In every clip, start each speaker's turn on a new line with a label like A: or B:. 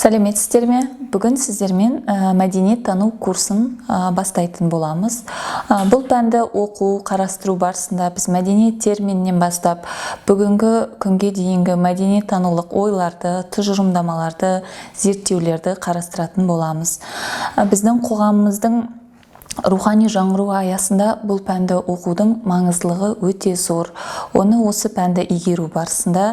A: Сәлеметсіздер ме? Бүгін сіздермен мәдениет тану курсын бастайтын боламыз. Бұл пәнді оқу, қарастыру барысында біз мәдениет терминінен бастап бүгінгі күнге дейінгі мәдениет танулық ойларды, тұжырымдамаларды, зерттеулерді қарастыратын боламыз. Біздің қоғамымыздың рухани жаңғыру аясында бұл пәнді оқудың маңыздылығы өте зор. Оны осы пәнді игеру барысында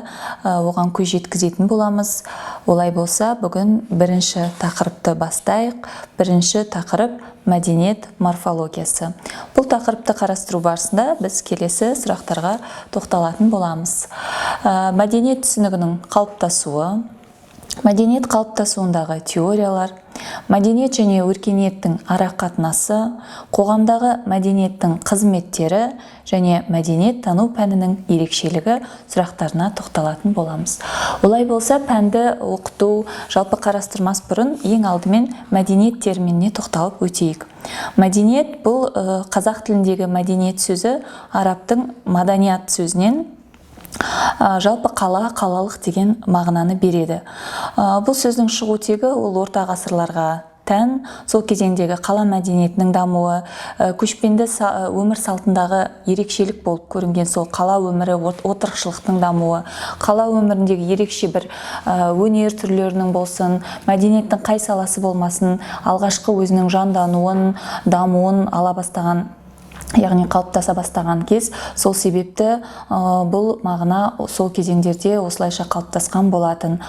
A: оған көз жеткізетін боламыз. Олай болса, бүгін бірінші тақырыпты бастайық. Бірінші тақырып мәдениет морфологиясы. Бұл тақырыпты қарастыру барысында біз келесі сұрақтарға тоқталатын боламыз. Мәдениет түсінігінің қалыптасуы, мәдениет қалыптасуындағы теориялар, мәдениет және өркениеттің арақатынасы, қоғамдағы мәдениеттің қызметтері және мәдениет тану пәнінің ерекшелігі сұрақтарына тоқталатын боламыз. Олай болса, пәнді оқыту жалпы қарастырмас бұрын ең алдымен мәдениет терминіне тоқталып өтейік. Мәдениет бұл қазақ тіліндегі мәдениет сөзі арабтың маданият сөзінен жалпы қала, қалалық деген мағынаны береді. Бұл сөздің шығу тегі ол орта ғасырларға тән, сол кезеңдегі қала мәдениетінің дамуы, көшпенді өмір салтындағы ерекшелік болып көрінген сол қала өмірі, отырықшылықтың дамуы, қала өміріндегі ерекше бір өнер түрлерінің болсын, мәдениеттің қай саласы болмасын, алғашқы өзінің жандануын, дамуын ала бастаған, яғни қалыптаса бастаған кез, сол себепті бұл мағына сол кезеңдерде осылайша қалыптасқан болатын.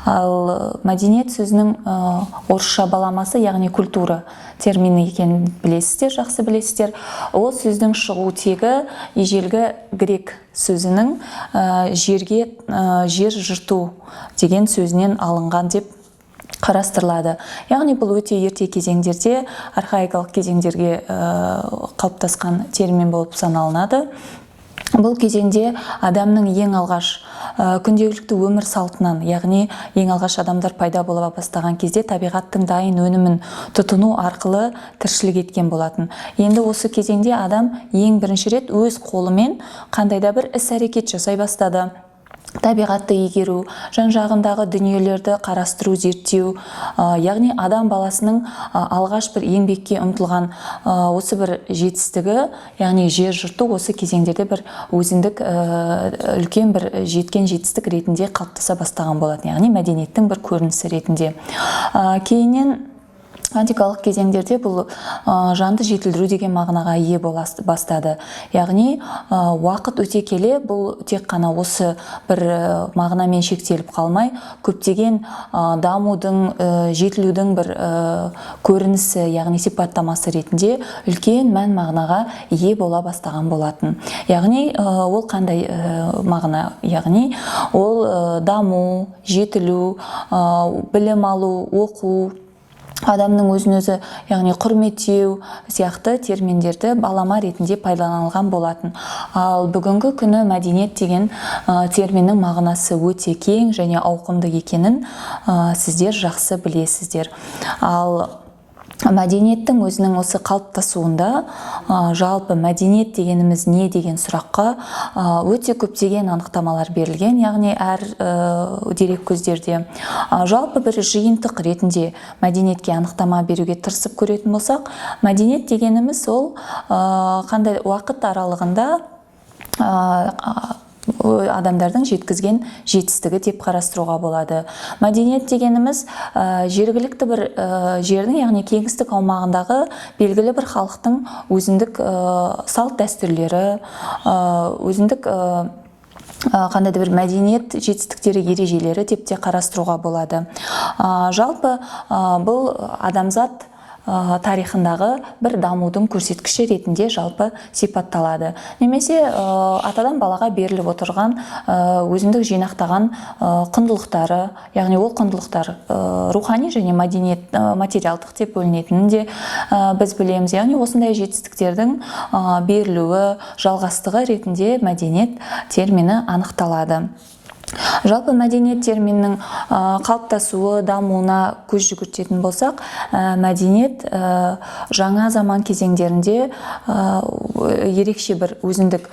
A: Ал мәдениет сөзінің орысша баламасы, яғни культура термині екенін білесіздер, жақсы білесіздер. Ол сөздің шығу тегі ежелгі грек сөзінің жер жырту деген сөзінен алынған деп қарастырылады. Яғни бұл өте ерте кезеңдерде, архаикалық кезеңдерге қалыптасқан термин болып саналынады. Бұл кезеңде адамның ең алғаш күнделікті өмір салтынан, яғни ең алғаш адамдар пайда бола бастаған кезде табиғаттың дайын өнімін тұтыну арқылы тіршілік еткен болатын. Енді осы кезеңде адам ең бірінші рет өз қолымен қандай да бір іс-әрекет жасай бастады. Табиғатты игеру, жан-жағындағы дүниелерді қарастыру, зерттеу, яғни адам баласының алғаш бір еңбекке ұмтылған осы бір жетістігі, яғни жер жырту осы кезеңдерде бір өзіндік үлкен бір жеткен жетістік ретінде қалыптаса бастаған болатын, яғни мәдениеттің бір көрінісі ретінде. Кейіннен антикалық кезеңдерде бұл жанды жетілдіру деген мағынаға ие бастады. Яғни уақыт өте келе бұл тек қана осы бір мағынамен шектеліп қалмай, көптеген дамудың, жетілудің бір көрінісі, яғни сипаттамасы ретінде үлкен мән мағынаға ие бола бастаған болатын. Яғни ол қандай мағына? Яғни ол даму, жетілу, білім алу, оқу, адамның өзін-өзі, яғни құрметтеу сияқты терминдерді балама ретінде пайдаланылған болатын. Ал бүгінгі күні мәдениет деген терминнің мағынасы өте кең және ауқымды екенін сіздер жақсы білесіздер. Ал мәдениеттің өзінің осы қалыптасуында жалпы мәдениет дегеніміз не деген сұраққа өте көптеген анықтамалар берілген, яғни әр дерек көздерде. Жалпы бір жиынтық ретінде мәдениетке анықтама беруге тырысып көретін болсақ, мәдениет дегеніміз ол қандай уақыт аралығында адамдардың жеткізген жетістігі деп қарастыруға болады. Мәдениет дегеніміз жергілікті бір жердің, яғни кеңістік аумағындағы белгілі бір халықтың өзіндік салт дәстүрлері, өзіндік қандай да бір мәдениет жетістіктері, ережелері деп те қарастыруға болады. Жалпы бұл адамзат тарихындағы бір дамудың көрсеткіші ретінде жалпы сипатталады. Немесе атадан балаға беріліп отырған өзіндік жинақтаған құндылықтары, яғни ол құндылықтар рухани және материалдық деп бөлінетінін де біз білеміз. Яғни осындай жетістіктердің берілуі, жалғастығы ретінде мәдениет термині анықталады. Жалпы мәдениет терминінің қалыптасуы, дамуына көз жүгіртетін болсақ, мәдениет жаңа заман кезеңдерінде ерекше бір өзіндік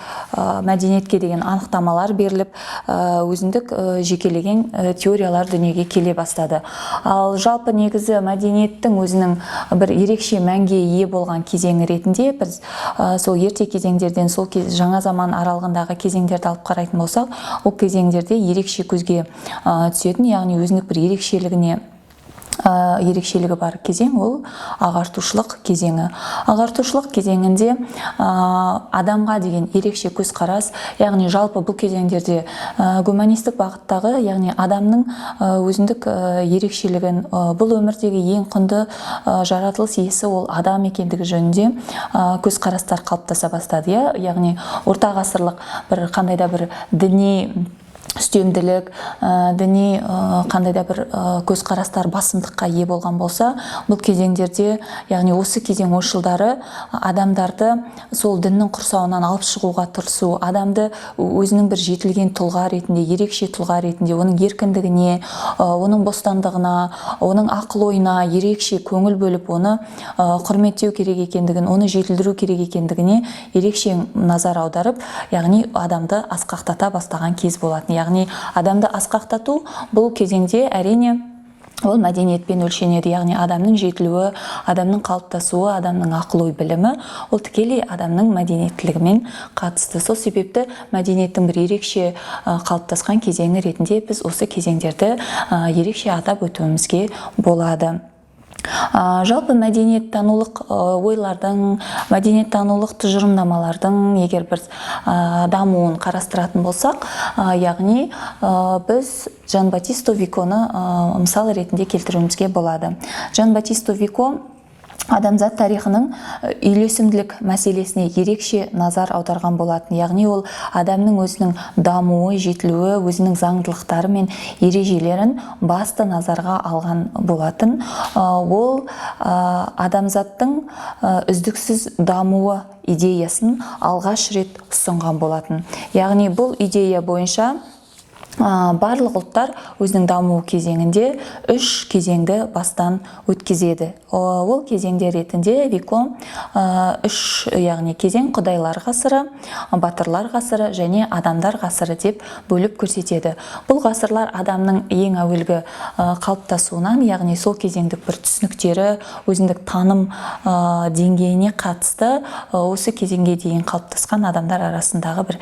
A: мәдениетке деген анықтамалар беріліп, өзіндік жекелеген теориялар дүниеге келе бастады. Ал жалпы негізі мәдениеттің өзінің бір ерекше мәнге ие болған кезеңі ретінде біз сол ерте кезеңдерден сол жаңа заман аралығындағы кезеңдерді алып қарайтын болсақ, ол кезеңдерде ерекше көзге түсетін, яғни өзіндік бір ерекшелігі бар кезең ол ағартушылық кезеңі. Ағартушылық кезеңінде адамға деген ерекше көзқарас, яғни жалпы бұл кезеңдерде гуманистік бағыттағы, яғни адамның өзіндік ерекшелігін, бұл өмірдегі ең құнды жаратылыс иесі ол адам екендігі жөнінде көзқарастар қалыптаса бастады. Яғни орта ғасырлық бір қандай да бір діни үстемділік, діни қандай да бір көзқарастар басымдыққа ие болған болса, бұл кезеңдерде, яғни осы кезең ойшылдары адамдарды сол діннің құрсауынан алып шығуға тырысу, адамды өзінің бір жетілген тұлға ретінде, ерекше тұлға ретінде, оның еркіндігіне, оның бостандығына, оның ақыл-ойына ерекше көңіл бөліп, оны құрметтеу керек екендігін, оны жетілдіру керек екендігіне ерекше назар аударып, яғни адамды асқақтата бастаған кез болатын. Яғни адамды асқақтату бұл кезеңде әрине ол мәдениетпен өлшенеді, яғни адамның жетілуі, адамның қалыптасуы, адамның ақыл-ой білімі ол тікелей адамның мәдениеттілігімен қатысты. Сол себепті мәдениеттің бір ерекше қалыптасқан кезеңі ретінде біз осы кезеңдерді ерекше атап өтуімізге болады. Жалпы мәдениеттанулық ойлардың, мәдениеттанулық тұжырымдамалардың егер бір дамуын қарастыратын болсақ, яғни біз Жан-Батисто Виконы мысал ретінде келтіруімізге болады. Жан-Батисто Вико адамзат тарихының үйлесімділік мәселесіне ерекше назар аударған болатын. Яғни ол адамның өзінің дамуы, жетілуі, өзінің заңдылықтары мен ережелерін басты назарға алған болатын. Ол адамзаттың үздіксіз дамуы идеясын алғаш рет ұсынған болатын. Яғни бұл идея бойынша барлық ұлттар өзінің даму кезеңінде 3 кезеңді бастан өткізеді. Ол кезеңдер ретінде Вико 3 яғни кезең құдайлар ғасыры, батырлар ғасыры және адамдар ғасыры деп бөліп көрсетеді. Бұл ғасырлар адамның ең әуелгі қалыптасуынан, яғни сол кезеңдік бір түсініктері, өзіндік таным деңгейіне қатысты осы кезеңге дейін қалыптасқан адамдар арасындағы бір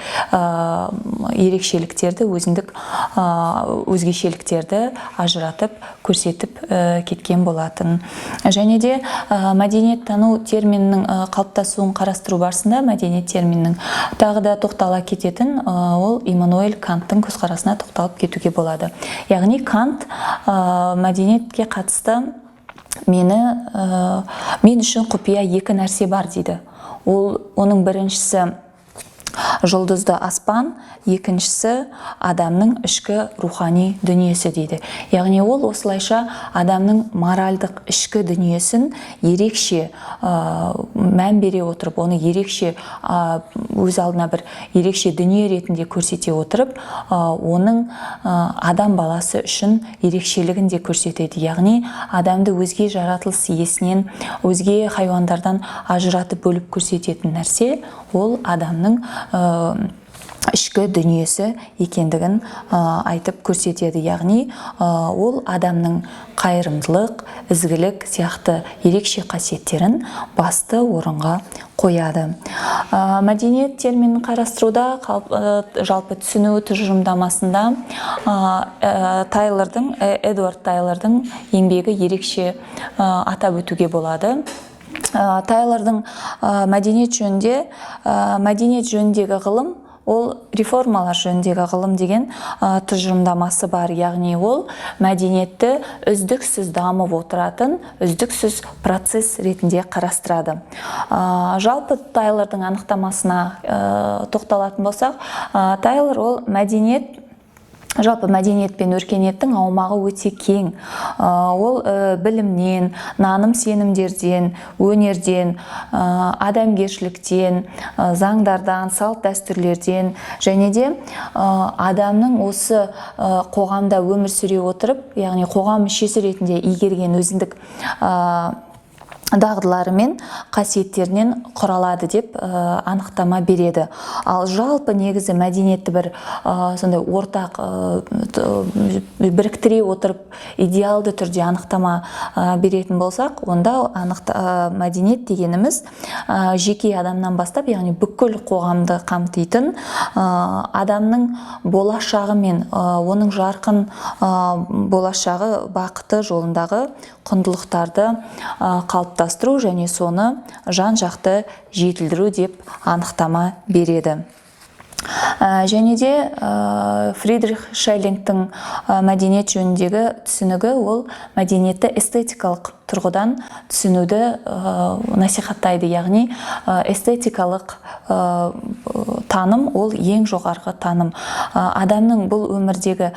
A: ерекшеліктерді, өзіндік өзгешеліктерді ажыратып көрсетіп кеткен болатын. Және де мәдениеттану терминінің қалыптасуын қарастыру барысында мәдениет терминінің тағы да тоқтала кететін ол Иммануэль Канттың көзқарасына тоқталып кетуге болады. Яғни Кант мәдениетке қатысты мен үшін құпия 2 нәрсе бар дейді. Оның біріншісі жұлдызды аспан, екіншісі адамның ішкі рухани дүниесі дейді. Яғни ол осылайша адамның моральдық ішкі дүниесін ерекше мән бере отырып, оны ерекше өз алдына бір ерекше дүние ретінде көрсете отырып, оның адам баласы үшін ерекшелігін де көрсетеді. Яғни адамды өзге жаратылыс иесінен, өзге хайуандардан ажыратып бөліп көрсететін нәрсе ол адамның ішкі дүниесі екендігін айтып көрсетеді. Яғни ол адамның қайырымдылық, ізгілік сияқты ерекше қасиеттерін басты орынға қояды. Мәдениет терминін қарастыруда жалпы түсіну тұжырымдамасында Эдуард Тайлордың еңбегі ерекше атап өтуге болады. Тайлордың мәдениет жөніндегі ғылым ол реформалар жөніндегі ғылым деген тұжырымдамасы бар. Яғни ол мәдениетті үздіксіз дамып отыратын, үздіксіз процесс ретінде қарастырады. Жалпы Тайлордың анықтамасына тоқталатын болсақ, Тайлор ол мәдениет жалпы мәдениет пен өркениеттің аумағы өте кең. Ол білімнен, наным сенімдерден, өнерден, адамгершіліктен, заңдардан, салт дәстүрлерден және де адамның осы қоғамда өмір сүре отырып, яғни қоғам мүшесі ретінде игерген өзіндік дағдылары мен қасиеттерінен құралады деп анықтама береді. Ал жалпы негізі мәдениетті бір сондай ортақ біріктіре отырып идеалды түрде анықтама беретін болсақ, онда мәдениет дегеніміз жеке адамнан бастап, яғни бүкіл қоғамды қамтитын, адамның болашағы мен оның жарқын болашағы бақыты жолындағы құндылықтарды қалыптастыру және соны жан-жақты жетілдіру деп анықтама береді. Және де Фридрих Шеллингтің мәдениет жөніндегі түсінігі ол мәдениетті эстетикалық тұрғыдан түсінуді насихаттайды, яғни эстетикалық таным ол ең жоғарғы таным. Адамның бұл өмірдегі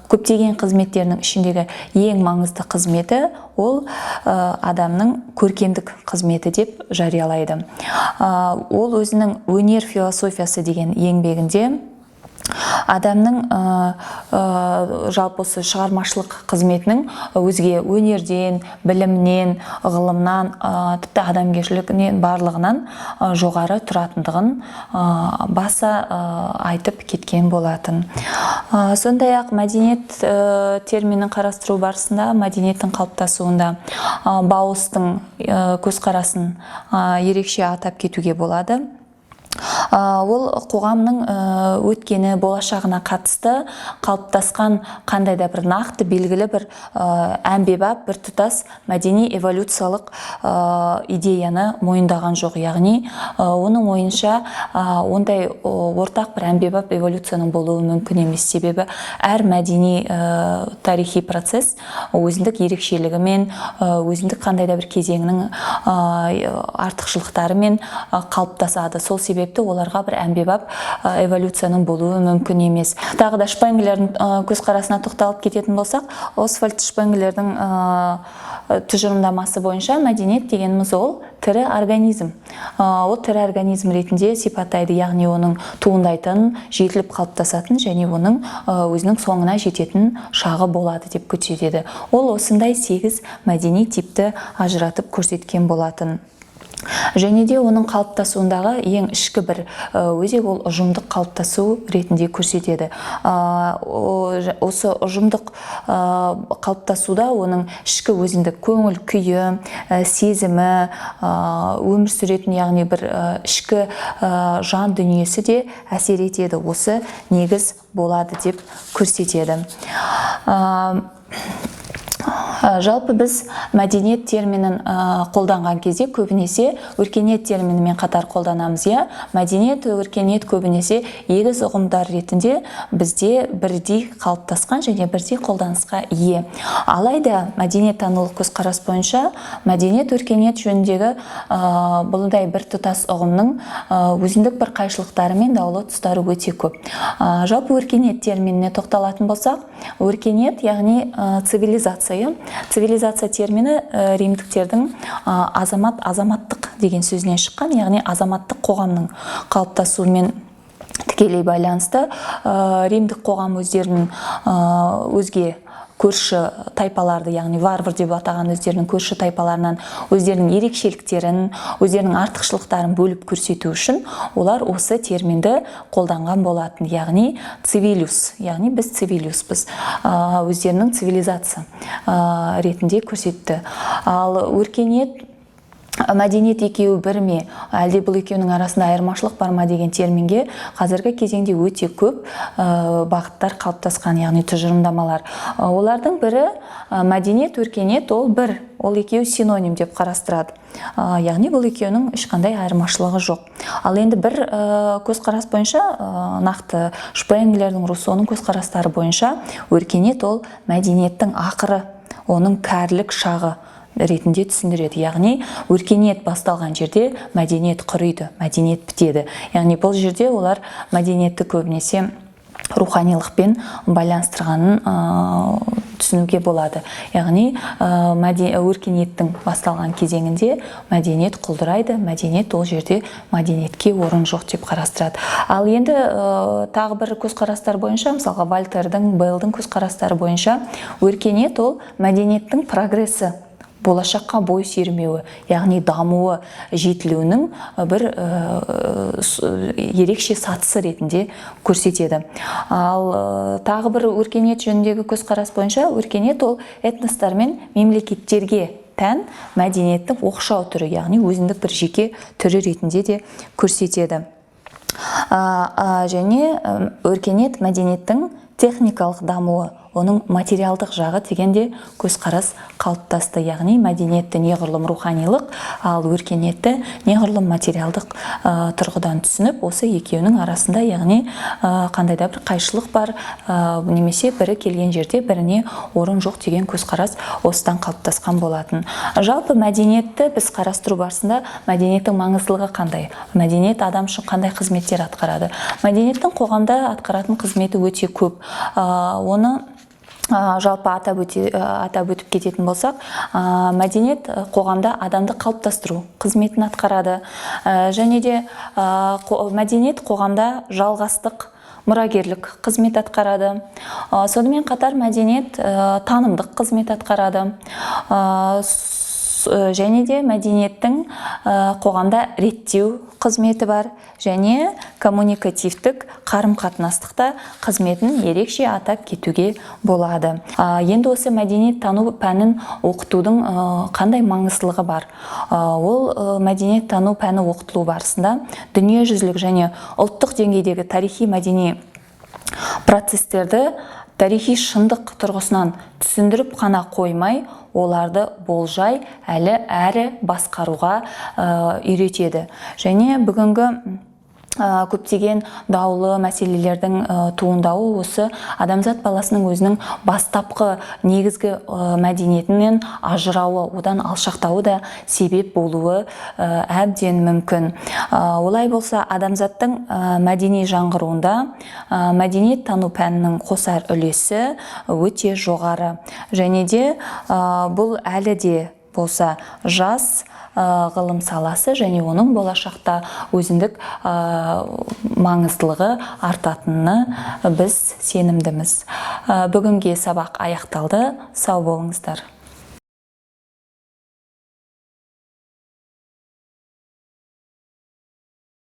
A: көптеген қызметтерінің ішіндегі ең маңызды қызметі ол адамның көркемдік қызметі деп жариялайды. Ол өзінің өнер философиясы деген еңбегінде адамның жалпы осы шығармашылық қызметінің өзге өнерден, білімнен, ғылымнан, тіпті адамгершілігінен барлығынан жоғары тұратындығын баса айтып кеткен болатын. Сондай-ақ мәдениет терминін қарастыру барысында мәдениеттің қалыптасуында Баустың көзқарасын ерекше атап кетуге болады. Ол қоғамның өткені болашағына қатысты қалыптасқан қандай да бір нақты белгілі бір әмбебап бір тұтас мәдени эволюциялық идеяны мойындаған жоқ. Яғни оның ойынша ондай ортақ бір әмбебап эволюцияның болуы мүмкін емес. Себебі әр мәдени тарихи процесс өзіндік ерекшелігімен, өзіндік қандай да бір кезеңнің артықшылықтарымен қалыптасады. Сол себепті оларға бір әмбебап эволюцияның болуы мүмкін емес. Тағы да Шпенглердің көзқарасына тоқталып кететін болсақ, Освальд Шпенглердің тұжырымдамасы бойынша мәдениет дегеніміз ол тірі организм. Ол тірі организм ретінде сипаттайды, яғни оның туындайтын, жетіліп қалыптасатын және оның өзінің соңына жететін шағы болады деп көрсетеді. Ол осындай 8 мәдени типті ажыратып көрсеткен болатын. Және де оның қалыптасуындағы ең ішкі бір өзек ол ұжымдық қалыптасу ретінде көрсетеді. Осы ұжымдық қалыптасуда оның ішкі өзіндік көңіл күйі, сезімі, өмір сүретін, яғни бір ішкі жан дүниесі де әсер етеді. Осы негіз болады деп көрсетеді. Жалпы біз мәдениет терминін қолданған кезде көбінесе өркениет терминімен қатар қолданамыз. Мәдениет, өркениет көбінесе егіз ұғымдар ретінде бізде бірдей қалыптасқан және бірдей қолданысқа ие. Алайда мәдениет танылық көзқарас бойынша мәдениет, өркениет жөніндегі бұлдай бір тұтас ұғымның өзіндік бір қайшылықтары мен даулы тұстары өте көп. Жалпы өркениет терминіне тоқталатын болсақ, өркениет, яғни цивилизация. Цивилизация термині римдіктердің азаматтық деген сөзінен шыққан, яғни азаматтық қоғамның қалыптасуымен тікелей байланысты. Римдік қоғам өздерінің өзге көрші тайпаларды, яғни варвар деп атаған өздерінің көрші тайпаларынан өздерінің ерекшеліктерін, өздерінің артықшылықтарын бөліп көрсету үшін олар осы терминді қолданған болатын. Яғни цивилиус, яғни біз цивилиуспыз, өздерінің цивилизация ретінде көрсетті. Ал өркениет, мәдениет екеуі бір ме, әлде бұл екеуінің арасында айырмашылық бар ма деген терминге қазіргі кезеңде өте көп бағыттар қалыптасқан, яғни тұжырымдамалар. Олардың бірі мәдениет, өркениет ол бір, ол екеуі синоним деп қарастырады. Яғни бұл екеуінің ешқандай айырмашылығы жоқ. Ал енді бір көзқарас бойынша, нақты Шпенглердің, Руссоның көзқарастары бойынша өркениет ол мәдениеттің ақыры, оның кәрілік шағы ретінде түсіндіреді. Яғни өркениет басталған жерде мәдениет құриды, мәдениет бітеді. Яғни бұл жерде олар мәдениетті көбінесе руханилықпен байланыстырғанын түсінуге болады. Яғни өркениеттің басталған кезеңінде мәдениет құлдырайды, мәдениет ол жерде мәдениетке орын жоқ деп қарастырады. Ал енді тағы бір көзқарастар бойынша, мысалға Вальтердің, Беллдің көзқарастары бойынша өркениет ол мәдениеттің прогрессі, болашаққа бой сермеуі, яғни дамуы, жетілуінің бір ерекше сатысы ретінде көрсетеді. Ал тағы бір өркениет жөніндегі көзқарас бойынша өркениет ол этностар мен мемлекеттерге тән мәдениеттің оқшау түрі, яғни өзіндік бір жеке түрі ретінде де көрсетеді. Және өркениет мәдениеттің техникалық дамуы, оның материалдық жағы дегенде көзқарас қалыптасты. Яғни мәдениетті неғұрлым руханилық, ал өркениетті неғұрлым материалдық тұрғыдан түсініп, осы екеуінің арасында, яғни қандай да бір қайшылық бар, немесе бірі келген жерде біріне орын жоқ деген көзқарас осыдан қалыптасқан болатын. Жалпы мәдениетті біз қарастыру барысында мәдениеттің маңыздылығы қандай? Мәдениет адам үшін қандай қызметтер атқарады? Мәдениеттің қоғамда атқаратын қызметі өте көп. Оны жалпы атап өтіп кететін болсақ, мәдениет қоғамда адамды қалыптастыру қызметін атқарады. Және де мәдениет қоғамда жалғастық, мұрагерлік қызмет атқарады. Сонымен қатар мәдениет танымдық қызмет атқарады. Және де мәдениеттің қоғамда реттеу қызметі бар, және коммуникативтік қарым-қатынастықта қызметін ерекше атап кетуге болады. Енді осы мәдениет тану пәнін оқытудың қандай маңыздылығы бар? Ол мәдениет тану пәні оқытылу барысында дүниежүзілік және ұлттық деңгейдегі тарихи мәдени процестерді тарихи шындық тұрғысынан түсіндіріп қана қоймай, оларды болжай әрі басқаруға үйретеді. Және бүгінгі көптеген даулы мәселелердің туындауы осы адамзат баласының өзінің бастапқы негізгі мәдениетінен ажырауы, одан алшақтауы да себеп болуы әбден мүмкін. Олай болса, адамзаттың мәдени жаңғыруында мәдениет тану пәнінің қосар үлесі өте жоғары. Және де бұл әлі де болса жас ғылым саласы, және оның болашақта өзіндік маңыздылығы артатынына біз сенімдіміз. Бүгінге сабақ аяқталды. Сау болыңыздар.